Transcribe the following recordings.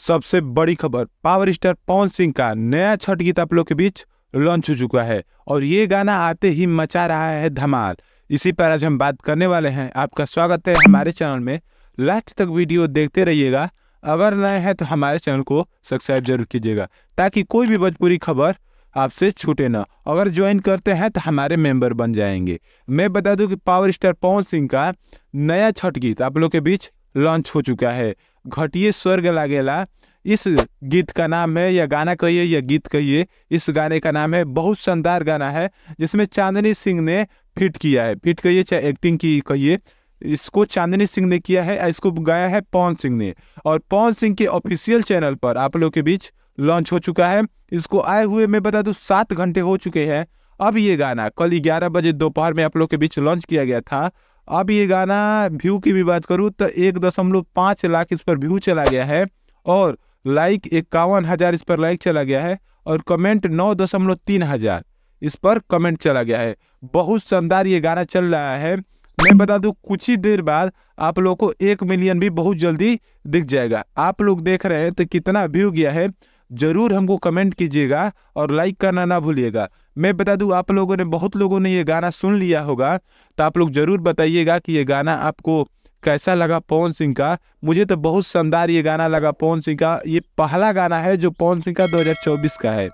सबसे बड़ी खबर, पावर स्टार पवन सिंह का नया छठ गीत आप लोग के बीच लॉन्च हो चुका है और ये गाना आते ही मचा रहा है धमाल। इसी पर आज हम बात करने वाले हैं। आपका स्वागत है हमारे चैनल में, लास्ट तक वीडियो देखते रहिएगा। अगर नए हैं तो हमारे चैनल को सब्सक्राइब जरूर कीजिएगा ताकि कोई भी भोजपुरी खबर आपसे छूटे ना। अगर ज्वाइन करते हैं तो हमारे मेंबर बन जाएंगे। मैं बता दूं कि पावर स्टार पवन सिंह का नया छठ गीत आप लोग के बीच लॉन्च हो चुका है। घटिए स्वर्ग लागेला इस गीत का नाम है, या गाना कहिए या गीत कहिए, इस गाने का नाम है। बहुत शानदार गाना है जिसमें चांदनी सिंह ने फिट किया है। फिट कहिए चाहे एक्टिंग की कहिए, इसको चांदनी सिंह ने किया है, इसको गाया है पवन सिंह ने। और पवन सिंह के ऑफिशियल चैनल पर आप लोग के बीच लॉन्च हो चुका है। इसको आए हुए मैं बता दूं 7 घंटे हो चुके हैं। अब ये गाना कल 11 बजे दोपहर में आप लोग के बीच लॉन्च किया गया था। अब ये गाना व्यू की भी बात करूँ तो 1.5 लाख इस पर व्यू चला गया है और लाइक 51,000 इस पर लाइक चला गया है और कमेंट 9.3 हजार इस पर कमेंट चला गया है। बहुत शानदार ये गाना चल रहा है। मैं बता दूं कुछ ही देर बाद आप लोग को 1 मिलियन भी बहुत जल्दी दिख जाएगा। आप लोग देख रहे हैं तो कितना व्यू गया है, जरूर हमको कमेंट कीजिएगा और लाइक करना ना भूलिएगा। मैं बता दूं आप लोगों ने, बहुत लोगों ने ये गाना सुन लिया होगा, तो आप लोग जरूर बताइएगा कि ये गाना आपको कैसा लगा पवन सिंह का। मुझे तो बहुत शानदार ये गाना लगा पवन सिंह का। ये पहला गाना है जो पवन सिंह का 2024 का है,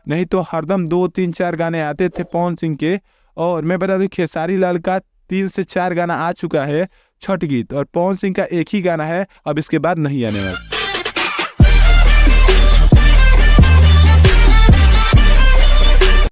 नहीं तो हरदम 2, 3, 4 गाने आते थे पवन सिंह के। और मैं बता दूं खेसारी लाल का 3 से 4 गाना आ चुका है छठ गीत, और पवन सिंह का एक ही गाना है, अब इसके बाद नहीं आने वाला।